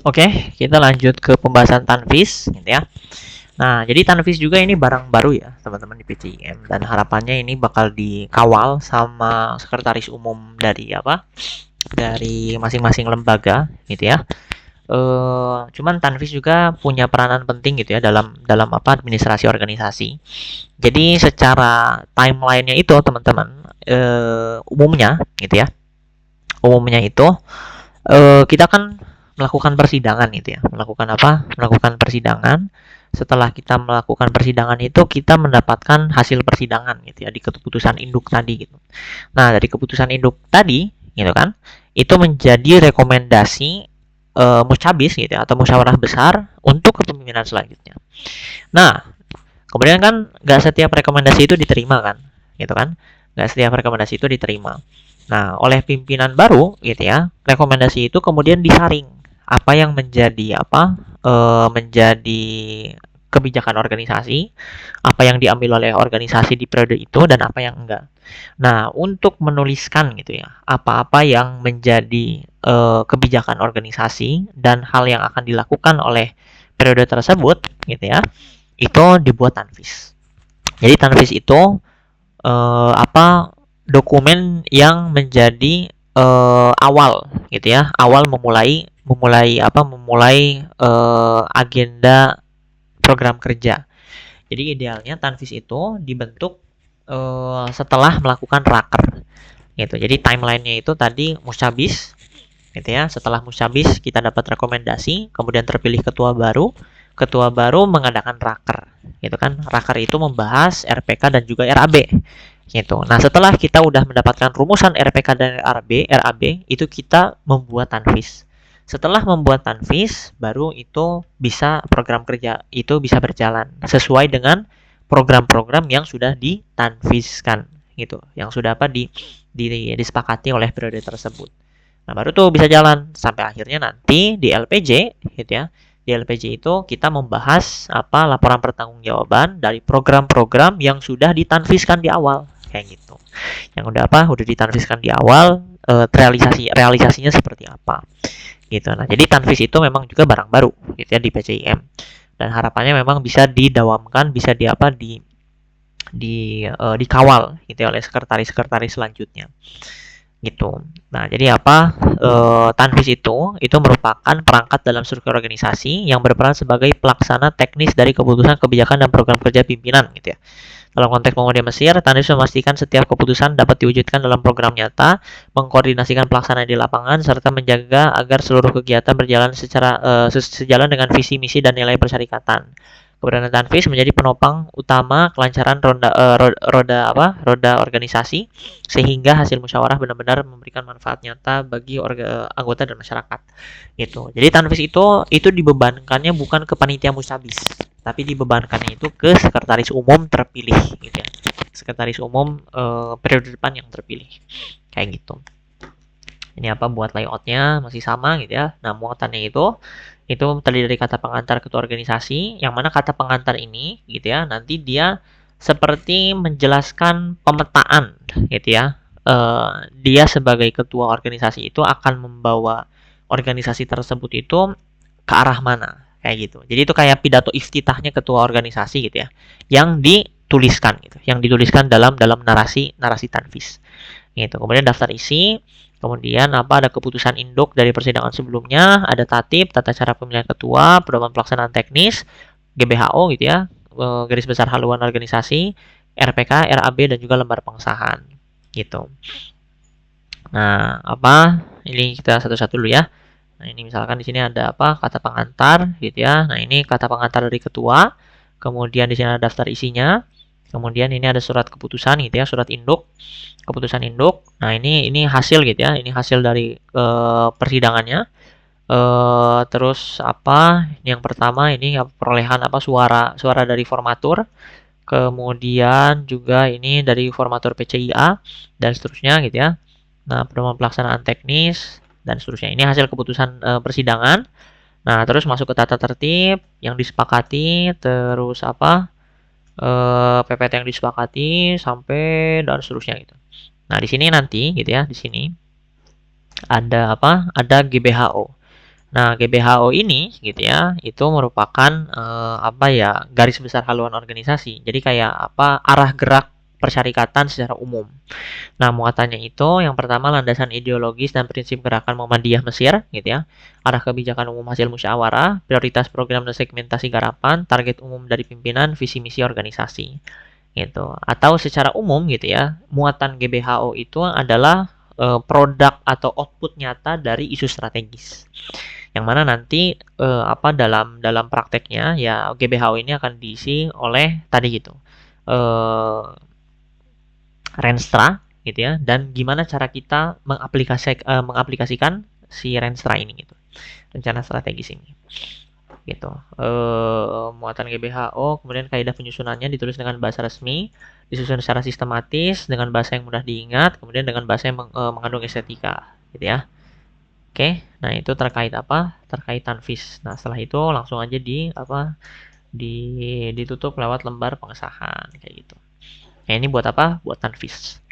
Oke, kita lanjut ke pembahasan tanfis gitu ya. Nah, jadi tanfis juga ini barang baru ya, teman-teman di PCIM, dan harapannya ini bakal dikawal sama sekretaris umum dari apa? Dari masing-masing lembaga gitu ya. Cuman tanfis juga punya peranan penting gitu ya dalam dalam apa administrasi organisasi. Jadi secara timelinenya itu teman-teman umumnya gitu ya. Umumnya itu kita kan melakukan persidangan gitu ya. Melakukan apa? Melakukan persidangan. Setelah kita melakukan persidangan itu kita mendapatkan hasil persidangan gitu ya di keputusan induk tadi gitu. Nah, dari keputusan induk tadi gitu kan, itu menjadi rekomendasi mucabis gitu ya, atau musyawarah besar untuk kepemimpinan selanjutnya. Nah, kemudian kan nggak setiap rekomendasi itu diterima kan, gitu kan? Nggak setiap rekomendasi itu diterima. Nah, oleh pimpinan baru gitu ya, rekomendasi itu kemudian disaring. Apa yang menjadi apa? Menjadi kebijakan organisasi, apa yang diambil oleh organisasi di periode itu dan apa yang enggak. Nah, untuk menuliskan gitu ya, apa-apa yang menjadi kebijakan organisasi dan hal yang akan dilakukan oleh periode tersebut gitu ya, itu dibuat tanfis. Jadi tanfis itu apa dokumen yang menjadi awal gitu ya, awal memulai memulai apa memulai agenda program kerja. Jadi idealnya tanfis itu dibentuk setelah melakukan raker gitu. Jadi timelinenya itu tadi musyabis gitu ya. Setelah musyabis kita dapat rekomendasi, kemudian terpilih ketua baru. Ketua baru mengadakan raker, gitu kan? Raker itu membahas RPK dan juga RAB, gitu. Nah, setelah kita udah mendapatkan rumusan RPK dan RAB itu kita membuat tanfis. Setelah membuat tanfis, baru itu bisa program kerja itu bisa berjalan sesuai dengan program-program yang sudah ditanfiskan, gitu. Yang sudah apa disepakati oleh periode tersebut. Nah, baru tuh bisa jalan sampai akhirnya nanti di LPJ gitu ya. Di LPJ itu kita membahas apa laporan pertanggungjawaban dari program-program yang sudah ditanfiskan di awal kayak gitu. Yang udah apa? Udah ditanfiskan di awal realisasinya seperti apa gitu. Nah, jadi tanfis itu memang juga barang baru gitu ya di PCIM. Dan harapannya memang bisa didawamkan, bisa di apa dikawal gitu ya oleh sekretaris-sekretaris selanjutnya gitu. Nah, jadi apa? Tanfis itu merupakan perangkat dalam struktur organisasi yang berperan sebagai pelaksana teknis dari keputusan kebijakan dan program kerja pimpinan gitu ya. Dalam konteks Muhammadiyah Mesir, Tanfis memastikan setiap keputusan dapat diwujudkan dalam program nyata, mengkoordinasikan pelaksanaan di lapangan, serta menjaga agar seluruh kegiatan berjalan secara sejalan dengan visi misi dan nilai persyarikatan. Keberadaan Tanfis menjadi penopang utama kelancaran roda organisasi sehingga hasil musyawarah benar-benar memberikan manfaat nyata bagi anggota dan masyarakat gitu. Jadi tanfis itu dibebankannya bukan ke panitia musabis, tapi dibebankannya itu ke sekretaris umum terpilih gitu ya. Sekretaris umum periode depan yang terpilih. Kayak gitu. Ini apa buat layoutnya masih sama gitu ya. Nah, muatannya itu terdiri dari kata pengantar ketua organisasi, yang mana kata pengantar ini gitu ya, nanti dia seperti menjelaskan pemetaan gitu ya. Dia sebagai ketua organisasi itu akan membawa organisasi tersebut itu ke arah mana kayak gitu. Jadi itu kayak pidato iftitahnya ketua organisasi gitu ya, yang dituliskan gitu, yang dituliskan dalam narasi tanfis gitu. Kemudian daftar isi, kemudian apa ada keputusan induk dari persidangan sebelumnya, ada tatip, tata cara pemilihan ketua, pedoman pelaksanaan teknis, GBHO gitu ya, garis besar haluan organisasi, RPK, RAB dan juga lembar pengesahan gitu. Nah, apa ini kita satu-satu dulu ya. Nah, ini misalkan di sini ada apa kata pengantar gitu ya. Nah, ini kata pengantar dari ketua. Kemudian di sini ada daftar isinya. Kemudian ini ada surat keputusan gitu ya, surat induk, keputusan induk. Nah, ini hasil gitu ya. Ini hasil dari persidangannya. Terus apa? Yang pertama ini perolehan apa suara dari formatur. Kemudian juga ini dari formatur PCIA dan seterusnya gitu ya. Nah, pedoman pelaksanaan teknis dan seterusnya. Ini hasil keputusan persidangan. Nah, terus masuk ke tata tertib yang disepakati, terus apa? PPT yang disepakati sampai dan seterusnya gitu. Nah, di sini nanti gitu ya, di sini ada apa? Ada GBHO. Nah, GBHO ini gitu ya, itu merupakan apa ya, garis besar haluan organisasi. Jadi kayak apa, arah gerak persyarikatan secara umum. Nah, muatannya itu yang pertama landasan ideologis dan prinsip gerakan Muhammadiyah Mesir gitu ya. Arah kebijakan umum hasil musyawarah, prioritas program dan segmentasi garapan, target umum dari pimpinan, visi misi organisasi gitu. Atau secara umum gitu ya, muatan GBHO itu adalah produk atau output nyata dari isu strategis. Yang mana nanti apa dalam dalam prakteknya ya GBHO ini akan diisi oleh tadi gitu. Eh Renstra gitu ya, dan gimana cara kita mengaplikasikan si Renstra ini gitu, rencana strategis ini gitu. Muatan GBHO, kemudian kaidah penyusunannya ditulis dengan bahasa resmi, disusun secara sistematis dengan bahasa yang mudah diingat, kemudian dengan bahasa yang mengandung estetika gitu ya. Oke, nah itu terkait apa? Terkait tanfis. Nah, setelah itu langsung aja di apa? Ditutup lewat lembar pengesahan kayak gitu. Nah, ini buat apa? Buat tanfis.